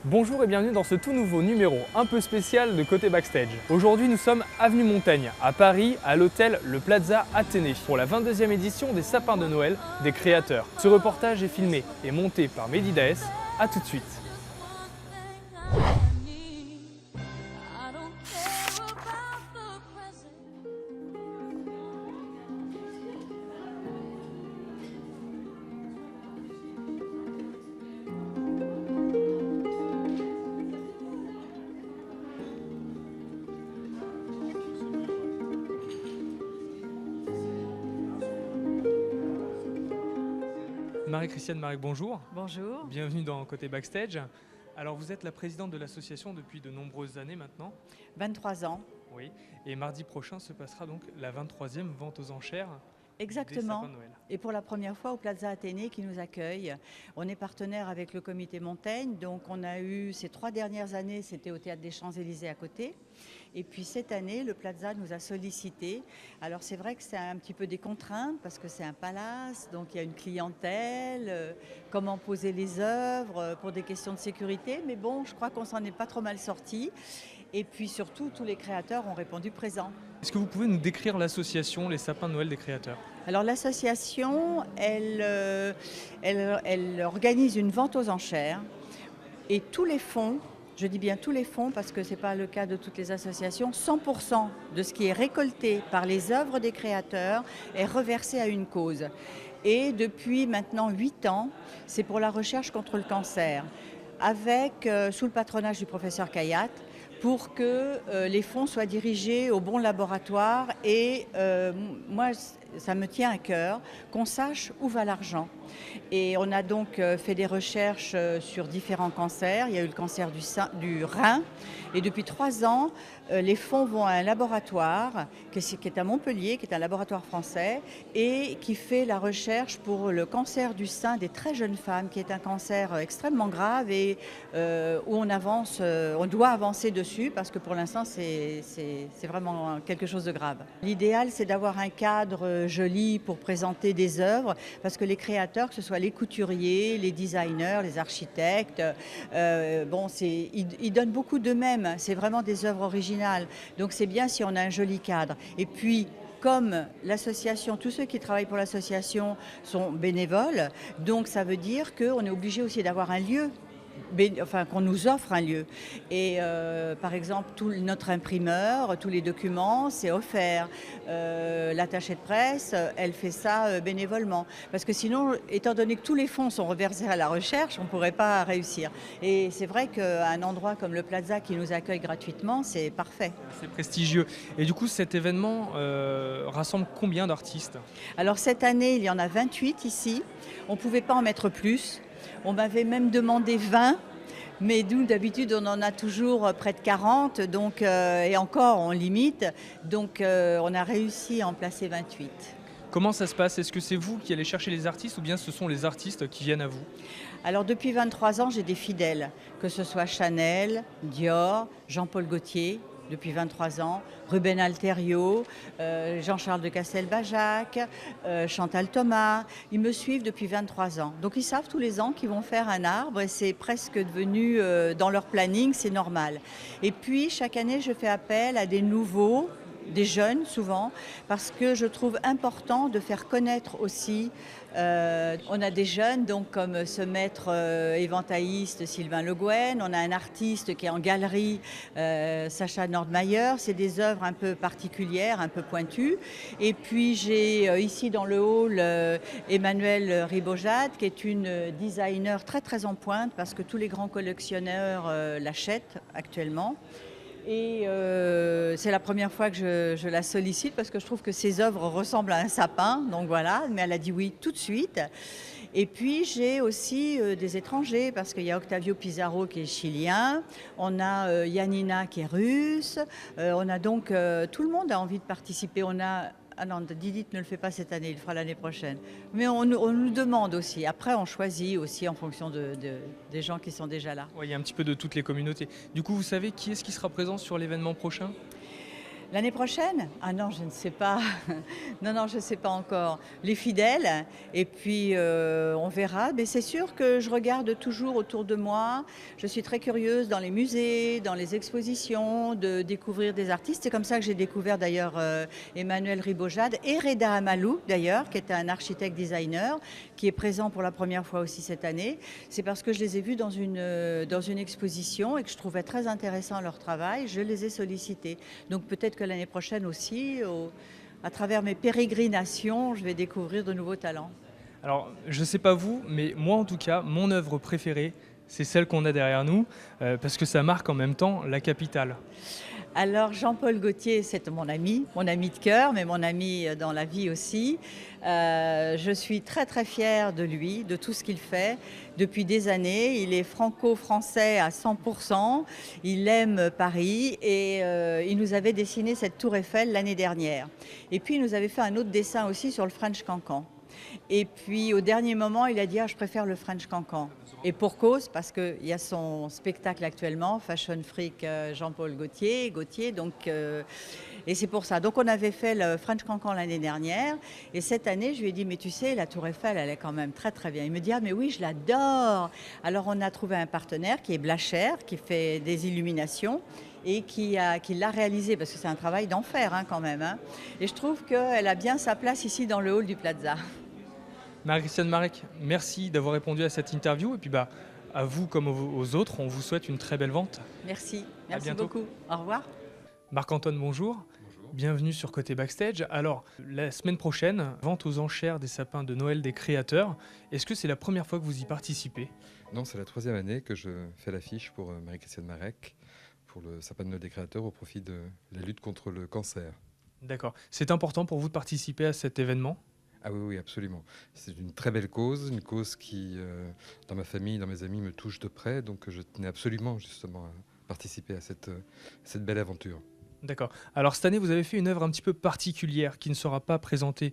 Bonjour et bienvenue dans ce tout nouveau numéro un peu spécial de Côté Backstage. Aujourd'hui nous sommes avenue Montaigne, à Paris, à l'hôtel Le Plaza Athénée, pour la 22e édition des sapins de Noël des créateurs. Ce reportage est filmé et monté par Mehdi Daes. A tout de suite. Marie-Christiane Marek, bonjour. Bonjour. Bienvenue dans Côté Backstage. Alors vous êtes la présidente de l'association depuis de nombreuses années maintenant. 23 ans. Oui. Et mardi prochain se passera donc la 23e vente aux enchères. Exactement. Des sapins de Noël. Et pour la première fois au Plaza Athénée qui nous accueille. On est partenaire avec le comité Montaigne. Donc on a eu ces 3 dernières années, c'était au Théâtre des Champs-Élysées à côté. Et puis cette année, le Plaza nous a sollicité. Alors c'est vrai que c'est un petit peu des contraintes parce que c'est un palace, donc il y a une clientèle, comment poser les œuvres pour des questions de sécurité. Mais bon, je crois qu'on s'en est pas trop mal sorti. Et puis surtout, tous les créateurs ont répondu présent. Est-ce que vous pouvez nous décrire l'association Les Sapins de Noël des créateurs ? Alors l'association, elle organise une vente aux enchères et tous les fonds, je dis bien tous les fonds parce que ce n'est pas le cas de toutes les associations, 100% de ce qui est récolté par les œuvres des créateurs est reversé à une cause. Et depuis maintenant 8 ans, c'est pour la recherche contre le cancer, avec, sous le patronage du professeur Kayat, pour que les fonds soient dirigés au bon laboratoire et moi ça me tient à cœur qu'on sache où va l'argent. Et on a donc fait des recherches sur différents cancers. Il y a eu le cancer du rein et depuis 3 ans les fonds vont à un laboratoire qui est à Montpellier, qui est un laboratoire français et qui fait la recherche pour le cancer du sein des très jeunes femmes, qui est un cancer extrêmement grave et où on doit avancer dessus parce que pour l'instant c'est vraiment quelque chose de grave. L'idéal c'est d'avoir un cadre joli pour présenter des œuvres parce que les créateurs, que ce soit les couturiers, les designers, les architectes, ils donnent beaucoup d'eux-mêmes, c'est vraiment des œuvres originales. Donc c'est bien si on a un joli cadre. Et puis, comme l'association, tous ceux qui travaillent pour l'association sont bénévoles, donc ça veut dire qu'on est obligé aussi d'avoir un lieu. Qu'on nous offre un lieu. Et par exemple, notre imprimeur, tous les documents, c'est offert. L'attachée de presse, elle fait ça bénévolement. Parce que sinon, étant donné que tous les fonds sont reversés à la recherche, on ne pourrait pas réussir. Et c'est vrai qu'un endroit comme le Plaza qui nous accueille gratuitement, c'est parfait. C'est prestigieux. Et du coup, cet événement rassemble combien d'artistes ? Alors cette année, il y en a 28 ici. On ne pouvait pas en mettre plus. On m'avait même demandé 20, mais nous d'habitude on en a toujours près de 40, donc, et encore on limite, donc on a réussi à en placer 28. Comment ça se passe ? Est-ce que c'est vous qui allez chercher les artistes ou bien ce sont les artistes qui viennent à vous ? Alors depuis 23 ans j'ai des fidèles, que ce soit Chanel, Dior, Jean-Paul Gaultier, depuis 23 ans, Ruben Alterio, Jean-Charles de Castelbajac, Chantal Thomas. Ils me suivent depuis 23 ans. Donc ils savent tous les ans qu'ils vont faire un arbre et c'est presque devenu dans leur planning, c'est normal. Et puis chaque année je fais appel à des nouveaux, des jeunes souvent, parce que je trouve important de faire connaître aussi. On a des jeunes donc comme ce maître éventailliste Sylvain Le Guen, on a un artiste qui est en galerie, Sacha Nordmayer, c'est des œuvres un peu particulières, un peu pointues. Et puis j'ai ici dans le hall Emmanuelle Ribojade qui est une designer très très en pointe parce que tous les grands collectionneurs l'achètent actuellement. Et c'est la première fois que je la sollicite parce que je trouve que ses œuvres ressemblent à un sapin, donc voilà, mais elle a dit oui tout de suite. Et puis j'ai aussi des étrangers parce qu'il y a Octavio Pizarro qui est chilien, on a Yanina qui est russe, on a donc tout le monde a envie de participer. Ah non, Didit ne le fait pas cette année, il le fera l'année prochaine. Mais on nous demande aussi. Après, on choisit aussi en fonction des gens qui sont déjà là. Ouais, il y a un petit peu de toutes les communautés. Du coup, vous savez qui est-ce qui sera présent sur l'événement prochain ? L'année prochaine? Ah non, je ne sais pas. Non, non, je ne sais pas encore. Les fidèles, et puis on verra. Mais c'est sûr que je regarde toujours autour de moi. Je suis très curieuse dans les musées, dans les expositions, de découvrir des artistes. C'est comme ça que j'ai découvert d'ailleurs Emmanuel Ribojade et Reda Amalou, d'ailleurs, qui est un architecte designer, qui est présent pour la première fois aussi cette année. C'est parce que je les ai vus dans une exposition et que je trouvais très intéressant leur travail. Je les ai sollicités. Donc peut-être que l'année prochaine aussi, à travers mes pérégrinations, je vais découvrir de nouveaux talents. Alors, je ne sais pas vous, mais moi en tout cas, mon œuvre préférée, c'est celle qu'on a derrière nous, parce que ça marque en même temps la capitale. Alors Jean-Paul Gaultier, c'est mon ami de cœur, mais mon ami dans la vie aussi. Je suis très très fière de lui, de tout ce qu'il fait depuis des années. Il est franco-français à 100%, il aime Paris et il nous avait dessiné cette tour Eiffel l'année dernière. Et puis il nous avait fait un autre dessin aussi sur le French Cancan. Et puis au dernier moment, il a dit je préfère le French Cancan. Et pour cause, parce qu'il y a son spectacle actuellement, Fashion Freak Jean-Paul Gaultier, et c'est pour ça. Donc on avait fait le French Cancan l'année dernière, et cette année, je lui ai dit, mais tu sais, la Tour Eiffel, elle est quand même très très bien. Il me dit, mais oui, je l'adore. Alors on a trouvé un partenaire qui est Blacher, qui fait des illuminations, et qui l'a réalisé, parce que c'est un travail d'enfer quand même. Et je trouve qu'elle a bien sa place ici dans le hall du Plaza. Marie-Christiane Marek, merci d'avoir répondu à cette interview. Et puis à vous comme aux autres, on vous souhaite une très belle vente. Merci, À merci bientôt. beaucoup. Au revoir. Marc-Antoine, bonjour. Bonjour. Bienvenue sur Côté Backstage. Alors, la semaine prochaine, vente aux enchères des sapins de Noël des créateurs. Est-ce que c'est la première fois que vous y participez? Non, c'est la 3e année que je fais l'affiche pour Marie-Christiane Marek, pour le sapin de Noël des créateurs au profit de la lutte contre le cancer. D'accord. C'est important pour vous de participer à cet événement? Ah oui, oui, absolument. C'est une très belle cause, une cause qui, dans ma famille, dans mes amis, me touche de près. Donc je tenais absolument justement à participer à cette belle aventure. D'accord. Alors cette année, vous avez fait une œuvre un petit peu particulière qui ne sera pas présentée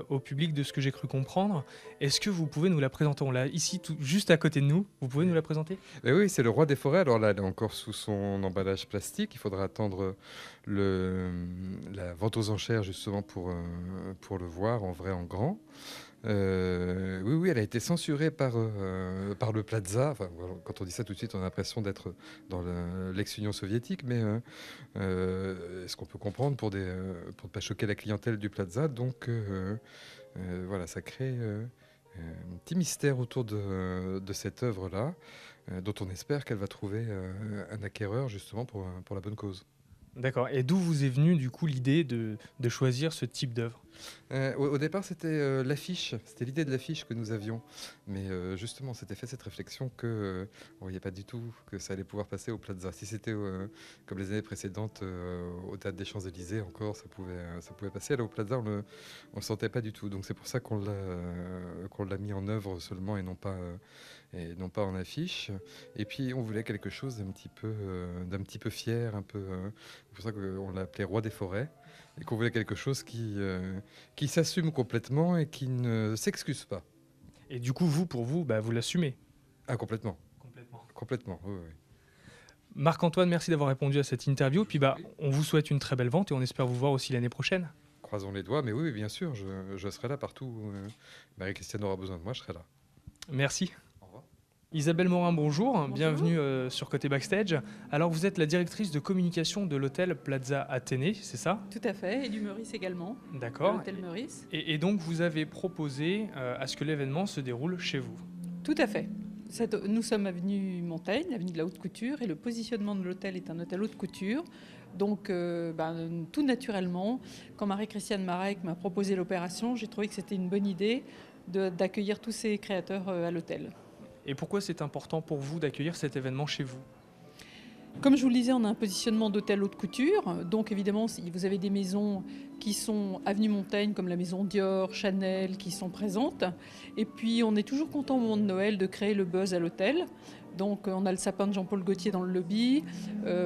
au public de ce que j'ai cru comprendre. Est-ce que vous pouvez nous la présenter? On l'a ici, juste à côté de nous. Vous pouvez nous la présenter? Oui, c'est le roi des forêts. Alors là, elle est encore sous son emballage plastique. Il faudra attendre la vente aux enchères justement pour le voir en vrai, en grand. Oui, elle a été censurée par le Plaza. Enfin, voilà, quand on dit ça tout de suite, on a l'impression d'être dans l'ex-Union soviétique, mais ce qu'on peut comprendre pour ne pas choquer la clientèle du Plaza. Donc voilà, ça crée un petit mystère autour de cette œuvre-là, dont on espère qu'elle va trouver un acquéreur justement pour la bonne cause. D'accord. Et d'où vous est venue du coup l'idée de choisir ce type d'œuvre? Au départ, c'était l'affiche, c'était l'idée de l'affiche que nous avions. Mais justement, on s'était fait cette réflexion qu'on ne voyait pas du tout que ça allait pouvoir passer au Plaza. Si c'était comme les années précédentes, au Théâtre des Champs-Élysées encore, ça pouvait passer. Là, au Plaza, on le sentait pas du tout. Donc c'est pour ça qu'on l'a mis en œuvre seulement et non pas en affiche. Et puis on voulait quelque chose d'un petit peu fier, c'est pour ça qu'on l'a appelé Roi des Forêts. Et qu'on voulait quelque chose qui s'assume complètement et qui ne s'excuse pas. Et du coup, pour vous, vous l'assumez? Ah, complètement. Complètement. Oui, oui. Marc-Antoine, merci d'avoir répondu à cette interview. Puis on vous souhaite une très belle vente et on espère vous voir aussi l'année prochaine. Croisons les doigts, mais oui, bien sûr, je serai là partout où Marie-Christiane aura besoin de moi, je serai là. Merci. Au revoir. Isabelle Morin, bonjour. Bonjour. Bienvenue sur Côté Backstage. Alors, vous êtes la directrice de communication de l'hôtel Plaza Athénée, c'est ça? Tout à fait, et du Meurice également. D'accord. L'hôtel Meurice. Et donc, vous avez proposé à ce que l'événement se déroule chez vous. Tout à fait. Nous sommes avenue Montaigne, avenue de la Haute Couture, et le positionnement de l'hôtel est un hôtel haute couture. Donc, tout naturellement, quand Marie-Christiane Marek m'a proposé l'opération, j'ai trouvé que c'était une bonne idée d'accueillir tous ces créateurs à l'hôtel. Et pourquoi c'est important pour vous d'accueillir cet événement chez vous? Comme je vous le disais, on a un positionnement d'hôtel haute couture. Donc évidemment, vous avez des maisons qui sont avenue Montaigne, comme la maison Dior, Chanel, qui sont présentes. Et puis on est toujours content au moment de Noël de créer le buzz à l'hôtel. Donc on a le sapin de Jean-Paul Gaultier dans le lobby.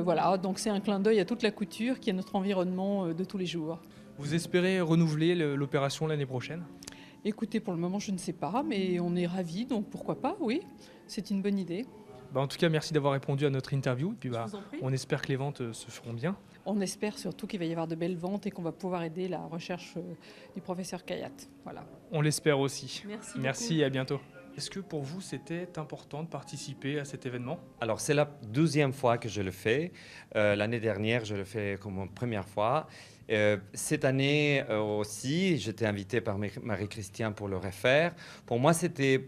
Voilà, donc c'est un clin d'œil à toute la couture qui est notre environnement de tous les jours. Vous espérez renouveler l'opération l'année prochaine? Écoutez, pour le moment, je ne sais pas, mais on est ravis, donc pourquoi pas, oui. C'est une bonne idée. En tout cas, merci d'avoir répondu à notre interview. Et puis, Je vous en prie. on espère que les ventes se feront bien. On espère surtout qu'il va y avoir de belles ventes et qu'on va pouvoir aider la recherche du professeur Kayat. Voilà. On l'espère aussi. Merci. Merci et à bientôt. Est-ce que pour vous, c'était important de participer à cet événement? Alors, c'est la 12e fois que je le fais. L'année dernière, je le fais comme première fois. Cette année aussi, j'étais invité par Marie-Christiane pour le refaire. Pour moi, il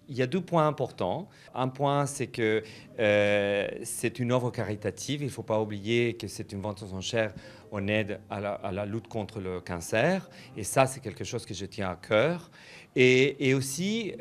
y a 2 points importants. Un point, c'est que c'est une œuvre caritative. Il ne faut pas oublier que c'est une vente aux enchères en aide à la lutte contre le cancer. Et ça, c'est quelque chose que je tiens à cœur. Et aussi,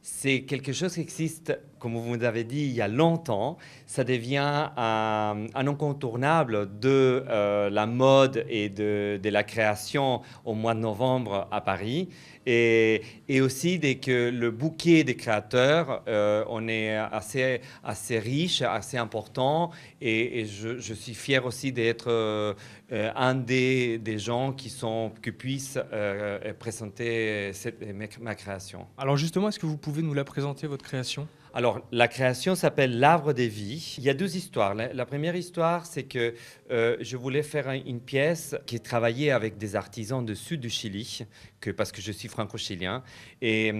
c'est quelque chose qui existe, comme vous avez dit, il y a longtemps. Ça devient un incontournable de la mode et de la création au mois de novembre à Paris. Et aussi dès que le bouquet des créateurs, on est assez riche, assez important. Et je suis fier aussi d'être un des gens qui puissent présenter ma création. Alors justement, est-ce que vous pouvez nous la présenter, votre création? Alors, la création s'appelle L'Arbre des Vies. Il y a 2 histoires. La première histoire, c'est que je voulais faire une pièce qui travaillait avec des artisans du sud du Chili, parce que je suis franco-chilien. Et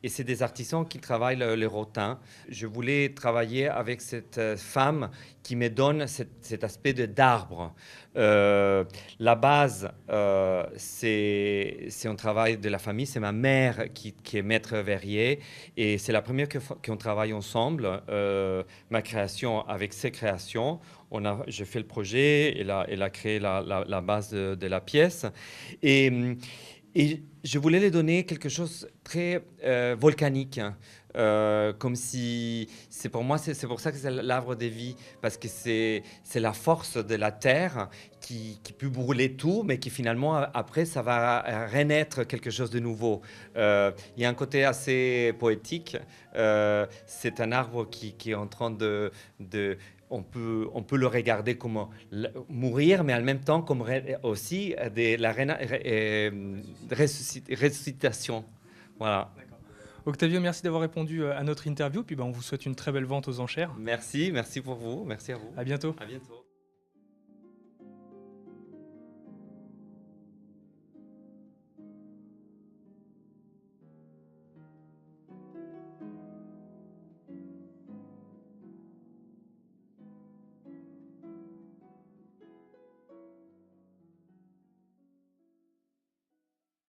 c'est des artisans qui travaillent le rotin. Je voulais travailler avec cette femme qui me donne cet aspect d'arbre. La base, c'est un travail de la famille. C'est ma mère qui est maître verrier. Et c'est la première fois qu'on travaille ensemble, ma création avec ses créations. J'ai fait le projet, elle a créé la base de la pièce. Et je voulais lui donner quelque chose de très volcanique. Comme si, c'est pour ça que c'est l'arbre des vies, parce que c'est la force de la terre qui peut brûler tout, mais qui finalement, après, ça va renaître quelque chose de nouveau. Il y a un côté assez poétique. C'est un arbre qui est en train on peut le regarder comme mourir, mais en même temps comme aussi de la ressuscitation. Voilà. Octavio, merci d'avoir répondu à notre interview. Puis on vous souhaite une très belle vente aux enchères. Merci pour vous. Merci à vous. À bientôt. À bientôt.